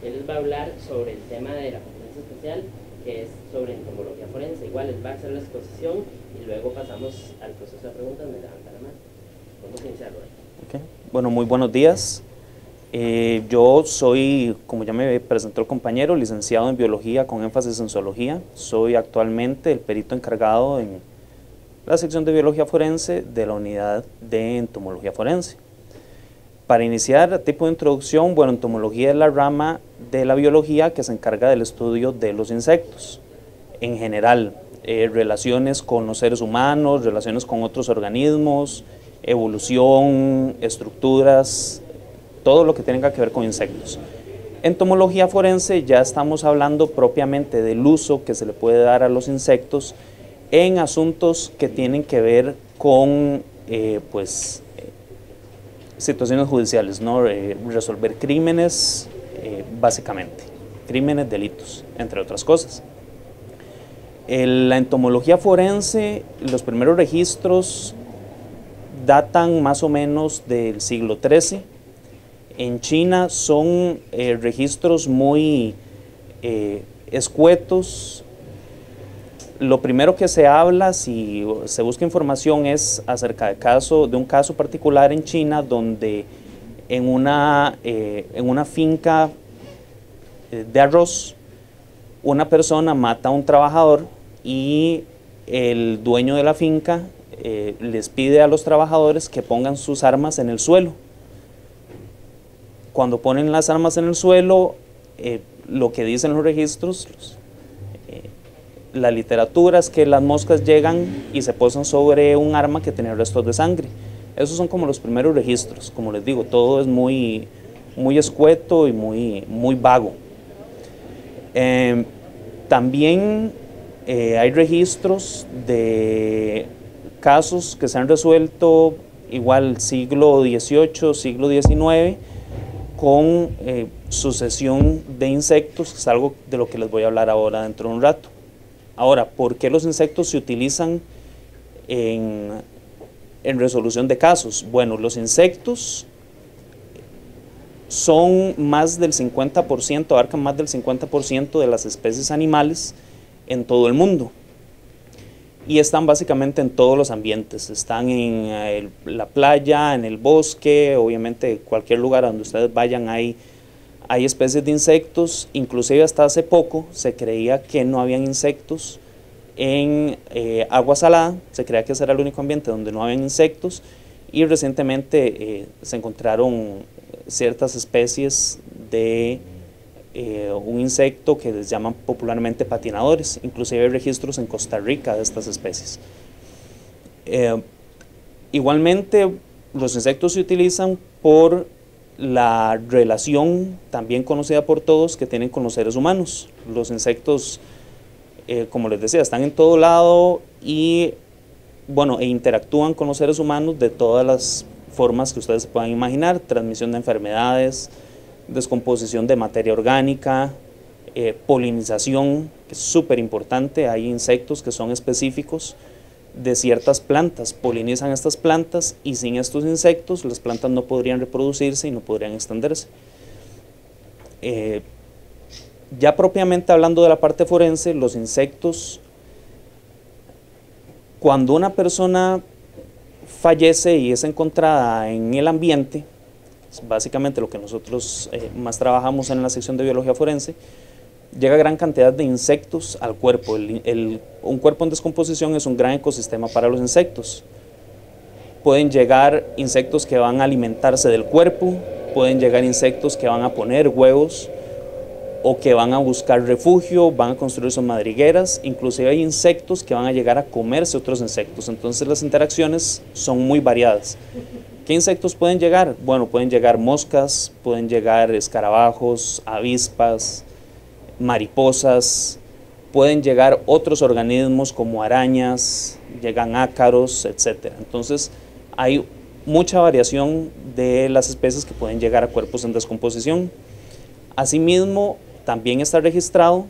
Él les va a hablar sobre el tema de la conferencia especial, que es sobre entomología forense. Igual él va a hacer la exposición y luego pasamos al proceso de preguntas, me levanta la mano. Vamos a iniciarlo ahí. Okay. Bueno, muy buenos días. Yo soy, como ya me presentó el compañero, licenciado en biología con énfasis en zoología. Soy actualmente el perito encargado en la sección de biología forense de la unidad de entomología forense. Para iniciar, a tipo de introducción, bueno, entomología es la rama de la biología que se encarga del estudio de los insectos. En general, relaciones con los seres humanos, relaciones con otros organismos, evolución, estructuras, todo lo que tenga que ver con insectos. Entomología forense ya estamos hablando propiamente del uso que se le puede dar a los insectos en asuntos que tienen que ver con situaciones judiciales, ¿no? Resolver crímenes, básicamente, crímenes, delitos, entre otras cosas. La entomología forense, los primeros registros datan más o menos del siglo XIII. En China son registros muy escuetos. Lo primero que se habla, si se busca información, es acerca de un caso particular en China donde en una finca de arroz una persona mata a un trabajador y el dueño de la finca les pide a los trabajadores que pongan sus armas en el suelo. Cuando ponen las armas en el suelo, lo que dicen los registros, la literatura es que las moscas llegan y se posan sobre un arma que tenía restos de sangre. Esos son como los primeros registros. Como les digo, todo es muy escueto y muy vago. También hay registros de casos que se han resuelto igual siglo XVIII, siglo XIX, con sucesión de insectos, que es algo de lo que les voy a hablar ahora dentro de un rato. Ahora, ¿por qué los insectos se utilizan en resolución de casos? Bueno, los insectos son más del 50%, abarcan más del 50% de las especies animales en todo el mundo. Y están básicamente en todos los ambientes, están en la playa, en el bosque, obviamente cualquier lugar donde ustedes vayan hay especies de insectos. Inclusive hasta hace poco se creía que no habían insectos en agua salada, se creía que ese era el único ambiente donde no habían insectos, y recientemente se encontraron ciertas especies de un insecto que les llaman popularmente patinadores. Inclusive hay registros en Costa Rica de estas especies. Igualmente, los insectos se utilizan por la relación, también conocida por todos, que tienen con los seres humanos. Los insectos, como les decía, están en todo lado y bueno, interactúan con los seres humanos de todas las formas que ustedes se puedan imaginar: transmisión de enfermedades, descomposición de materia orgánica, polinización, que es súper importante. Hay insectos que son específicos de ciertas plantas, polinizan estas plantas, y sin estos insectos las plantas no podrían reproducirse y no podrían extenderse. Ya propiamente hablando de la parte forense, los insectos, cuando una persona fallece y es encontrada en el ambiente, básicamente lo que nosotros más trabajamos en la sección de biología forense, llega gran cantidad de insectos al cuerpo. Un cuerpo en descomposición es un gran ecosistema para los insectos. Pueden llegar insectos que van a alimentarse del cuerpo, pueden llegar insectos que van a poner huevos o que van a buscar refugio, van a construir sus madrigueras. Inclusive hay insectos que van a llegar a comerse otros insectos. Entonces las interacciones son muy variadas. ¿Qué insectos pueden llegar? Bueno, pueden llegar moscas, pueden llegar escarabajos, avispas, mariposas, pueden llegar otros organismos como arañas, llegan ácaros, etc. Entonces hay mucha variación de las especies que pueden llegar a cuerpos en descomposición. Asimismo, también está registrado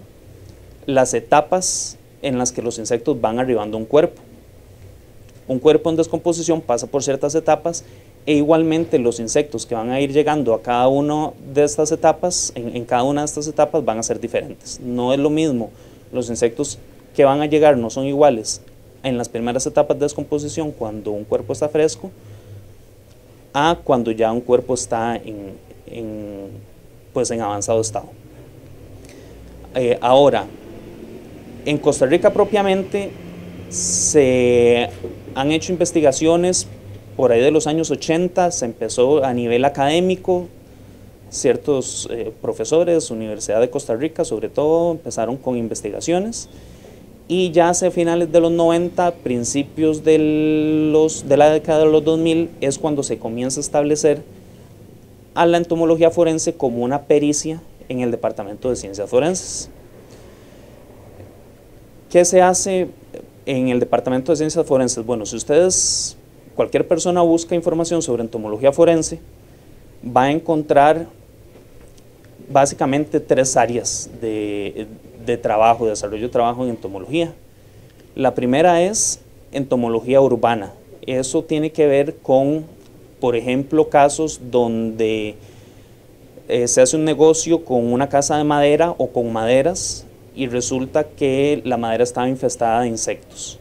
las etapas en las que los insectos van arribando a un cuerpo. Un cuerpo en descomposición pasa por ciertas etapas e igualmente los insectos que van a ir llegando a cada una de estas etapas, en cada una de estas etapas van a ser diferentes. No es lo mismo, los insectos que van a llegar no son iguales en las primeras etapas de descomposición cuando un cuerpo está fresco a cuando ya un cuerpo está pues en avanzado estado. Ahora, en Costa Rica propiamente se han hecho investigaciones por ahí de los años 80, se empezó a nivel académico, ciertos profesores, Universidad de Costa Rica sobre todo, empezaron con investigaciones, y ya hacia finales de los 90, principios de la década de los 2000, es cuando se comienza a establecer a la entomología forense como una pericia en el Departamento de Ciencias Forenses. ¿Qué se hace en el Departamento de Ciencias Forenses? Bueno, si cualquier persona busca información sobre entomología forense, va a encontrar básicamente 3 áreas de trabajo, de desarrollo de trabajo en entomología. La primera es entomología urbana. Eso tiene que ver con, por ejemplo, casos donde se hace un negocio con una casa de madera o con maderas y resulta que la madera estaba infestada de insectos.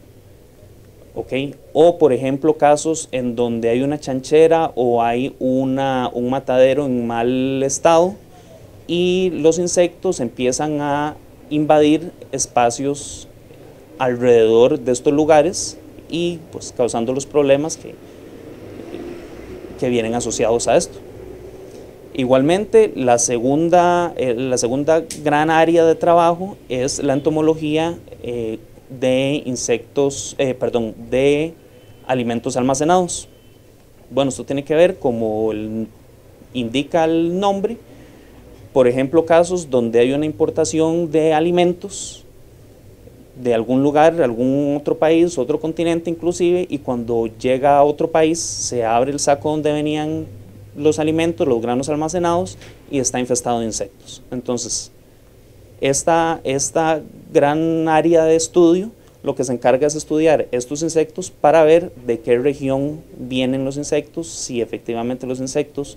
¿Okay? O por ejemplo casos en donde hay una chanchera o hay un matadero en mal estado y los insectos empiezan a invadir espacios alrededor de estos lugares y pues causando los problemas que vienen asociados a esto. Igualmente, la segunda gran área de trabajo es la entomología de alimentos almacenados. Bueno, esto tiene que ver, como indica el nombre, por ejemplo, casos donde hay una importación de alimentos de algún lugar, algún otro país, otro continente inclusive, y cuando llega a otro país se abre el saco donde venían los alimentos, los granos almacenados, y está infestado de insectos. Entonces, esta gran área de estudio lo que se encarga es estudiar estos insectos para ver de qué región vienen los insectos, si efectivamente los insectos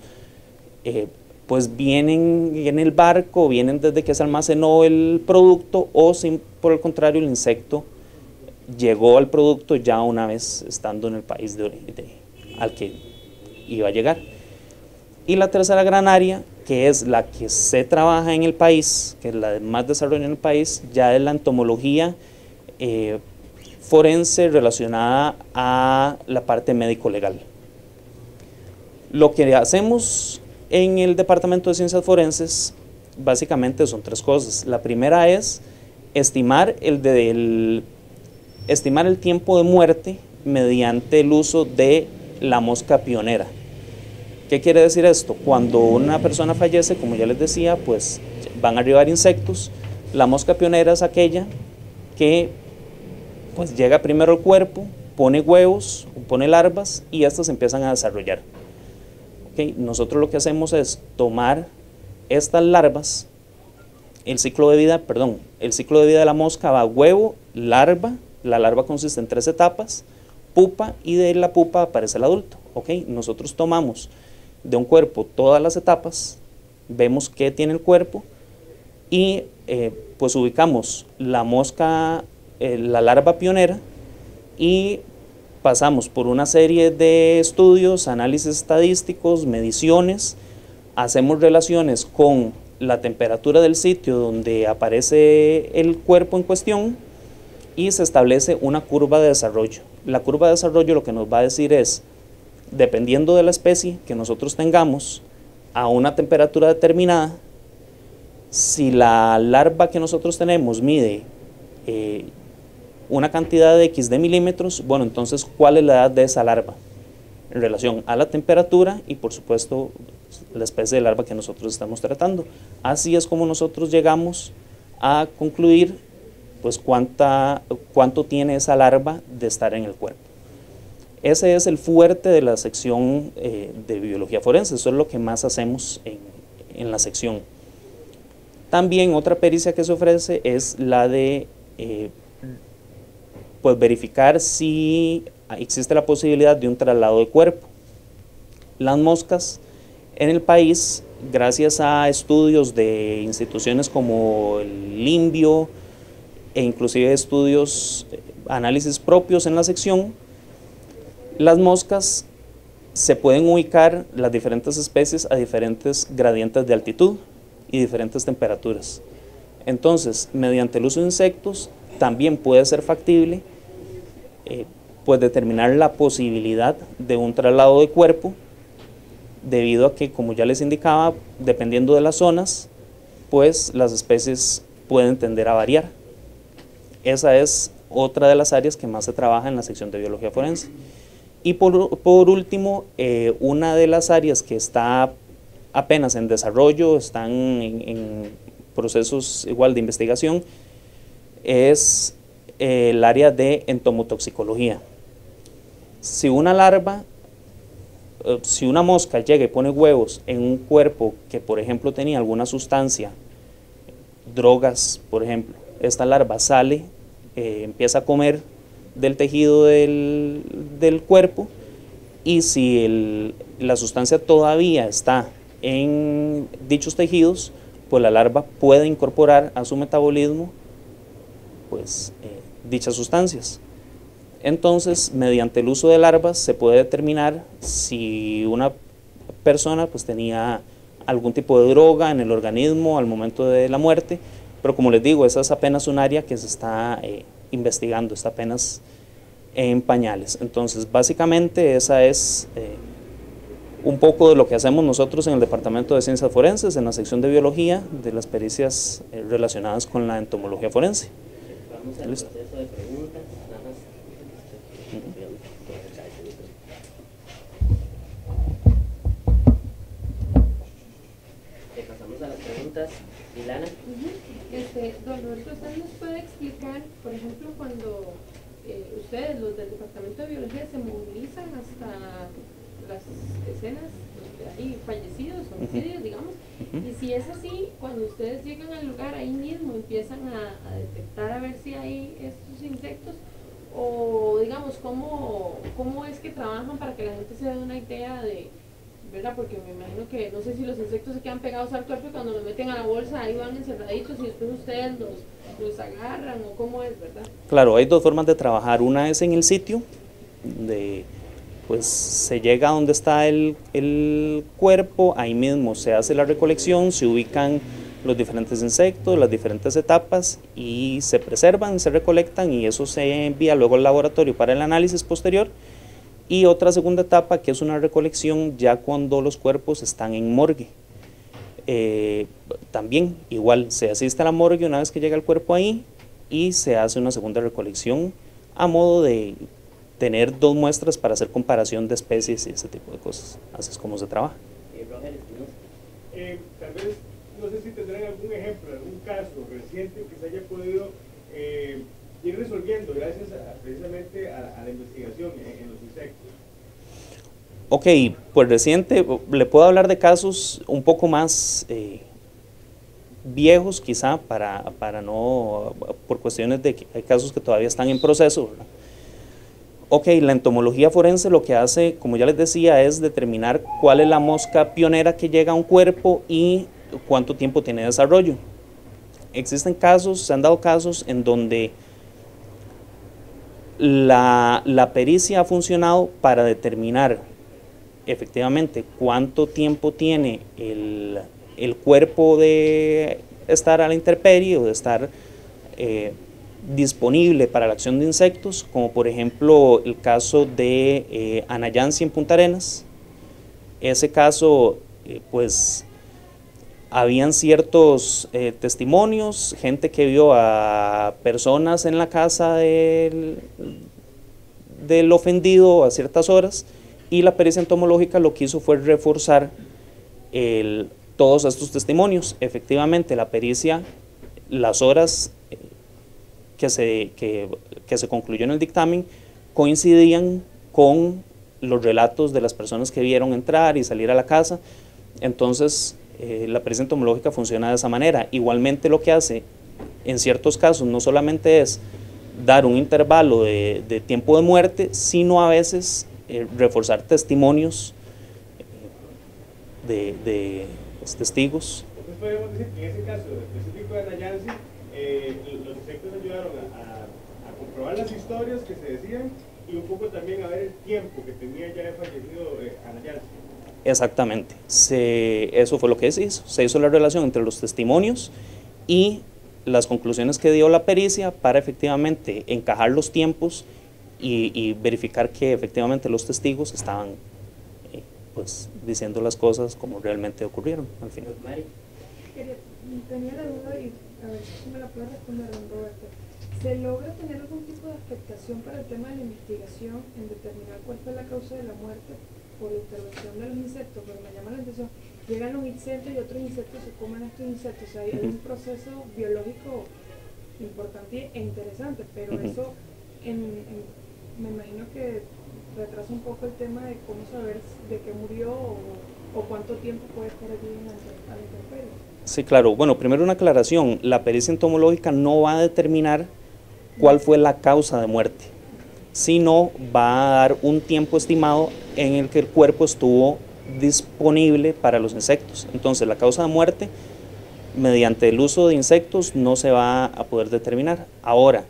pues vienen en el barco, vienen desde que se almacenó el producto, o si por el contrario el insecto llegó al producto ya una vez estando en el país al que iba a llegar. Y la tercera gran área, que es la que se trabaja en el país, que es la de más desarrollo en el país, ya es la entomología forense relacionada a la parte médico-legal. Lo que hacemos en el Departamento de Ciencias Forenses básicamente son 3 cosas. La primera es estimar el tiempo de muerte mediante el uso de la mosca pionera. ¿Qué quiere decir esto? Cuando una persona fallece, como ya les decía, pues van a arribar insectos. La mosca pionera es aquella que pues llega primero al cuerpo, pone huevos, pone larvas y estas empiezan a desarrollar. ¿Okay? Nosotros lo que hacemos es tomar estas larvas, el ciclo de vida de la mosca va huevo, larva, la larva consiste en 3 etapas, pupa, y de la pupa aparece el adulto. ¿Okay? Nosotros tomamos de un cuerpo todas las etapas, vemos qué tiene el cuerpo y pues ubicamos la mosca, la larva pionera, y pasamos por una serie de estudios, análisis estadísticos, mediciones, hacemos relaciones con la temperatura del sitio donde aparece el cuerpo en cuestión y se establece una curva de desarrollo. La curva de desarrollo lo que nos va a decir es, dependiendo de la especie que nosotros tengamos, a una temperatura determinada, si la larva que nosotros tenemos mide una cantidad de X de milímetros, bueno, entonces, ¿cuál es la edad de esa larva? En relación a la temperatura y, por supuesto, la especie de larva que nosotros estamos tratando. Así es como nosotros llegamos a concluir, pues, cuánto tiene esa larva de estar en el cuerpo. Ese es el fuerte de la sección de biología forense, eso es lo que más hacemos en la sección. También otra pericia que se ofrece es la de pues verificar si existe la posibilidad de un traslado de cuerpo. las moscas en el país, gracias a estudios de instituciones como el INVIO e inclusive estudios, análisis propios en la sección, las moscas se pueden ubicar, las diferentes especies, a diferentes gradientes de altitud y diferentes temperaturas. Entonces, mediante el uso de insectos, también puede ser factible pues determinar la posibilidad de un traslado de cuerpo, debido a que, como ya les indicaba, dependiendo de las zonas, pues las especies pueden tender a variar. Esa es otra de las áreas que más se trabaja en la sección de biología forense. Y por último, una de las áreas que está apenas en desarrollo, están en procesos igual de investigación, es el área de entomotoxicología. Si una larva, si una mosca llega y pone huevos en un cuerpo que, por ejemplo, tenía alguna sustancia, drogas, por ejemplo, esta larva sale, empieza a comer del tejido del cuerpo, y si la sustancia todavía está en dichos tejidos, pues la larva puede incorporar a su metabolismo pues, dichas sustancias. Entonces, mediante el uso de larvas se puede determinar si una persona pues, tenía algún tipo de droga en el organismo al momento de la muerte, pero como les digo, esa es apenas un área que se está investigando, está apenas en pañales. Entonces, básicamente esa es un poco de lo que hacemos nosotros en el Departamento de Ciencias Forenses, en la sección de biología, de las pericias relacionadas con la entomología forense. Vamos al proceso de preguntas, nada más. Pasamos a las preguntas. Ilana. Don Roberto, ¿usted nos puede explicar, por ejemplo, cuando ustedes, los del Departamento de Biología, se movilizan hasta las escenas donde hay fallecidos, homicidios, digamos, y si es así, cuando ustedes llegan al lugar, ahí mismo empiezan a detectar a ver si hay estos insectos, o digamos, ¿cómo es que trabajan para que la gente se dé una idea de, ¿verdad? Porque me imagino que, no sé si los insectos se quedan pegados al cuerpo y cuando los meten a la bolsa ahí van encerraditos y después ustedes los agarran, o cómo es, ¿verdad? Claro, hay dos formas de trabajar. Una es en el sitio, pues se llega a donde está el cuerpo, ahí mismo se hace la recolección, se ubican los diferentes insectos, las diferentes etapas, y se preservan, se recolectan, y eso se envía luego al laboratorio para el análisis posterior. Y otra segunda etapa, que es una recolección ya cuando los cuerpos están en morgue. También igual se asiste a la morgue una vez que llega el cuerpo ahí, y se hace una segunda recolección a modo de tener dos muestras para hacer comparación de especies y ese tipo de cosas. Así es como se trabaja. Tal vez, no sé si tendrán algún ejemplo, algún caso reciente que se haya podido ir resolviendo gracias precisamente a la investigación en los insectos. Ok, pues reciente, le puedo hablar de casos un poco más viejos quizá, para no, por cuestiones de que hay casos que todavía están en proceso, ¿verdad? Ok, la entomología forense lo que hace, como ya les decía, es determinar cuál es la mosca pionera que llega a un cuerpo y cuánto tiempo tiene de desarrollo. Existen casos, se han dado casos en donde la pericia ha funcionado para determinar efectivamente cuánto tiempo tiene el cuerpo de estar a la intemperie o de estar disponible para la acción de insectos, como por ejemplo el caso de Anayansi en Punta Arenas. Ese caso, pues habían ciertos testimonios, gente que vio a personas en la casa del ofendido a ciertas horas, y la pericia entomológica lo que hizo fue reforzar todos estos testimonios. Efectivamente, la pericia, las horas que se concluyó en el dictamen coincidían con los relatos de las personas que vieron entrar y salir a la casa. Entonces, la pericia entomológica funciona de esa manera. Igualmente, lo que hace en ciertos casos no solamente es dar un intervalo de tiempo de muerte, sino a veces reforzar testimonios los testigos. Entonces podemos decir que en ese caso específico de Ana Yancy, los insectos ayudaron a comprobar las historias que se decían y un poco también a ver el tiempo que tenía ya el fallecido Ana Yancy. Exactamente, eso fue lo que se hizo. Se hizo la relación entre los testimonios y las conclusiones que dio la pericia para efectivamente encajar los tiempos y verificar que efectivamente los testigos estaban pues diciendo las cosas como realmente ocurrieron al final. Mari. Tenía la duda y a ver si me la puede responder, don Roberto. ¿Se logra tener algún tipo de afectación para el tema de la investigación en determinar cuál fue la causa de la muerte por la intervención de los insectos? Porque me llama la atención, llegan los insectos y otros insectos se comen estos insectos, o sea, hay un proceso biológico importante e interesante, pero eso me imagino que retrasa un poco el tema de cómo saber de qué murió o cuánto tiempo puede estar allí a la intemperie. Sí, claro. Bueno, primero una aclaración, la pericia entomológica no va a determinar cuál fue la causa de muerte, sino va a dar un tiempo estimado en el que el cuerpo estuvo disponible para los insectos. Entonces, la causa de muerte, mediante el uso de insectos, no se va a poder determinar. Ahora,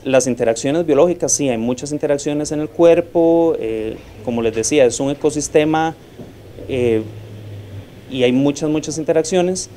las interacciones biológicas, sí, hay muchas interacciones en el cuerpo, como les decía, es un ecosistema y hay muchas interacciones.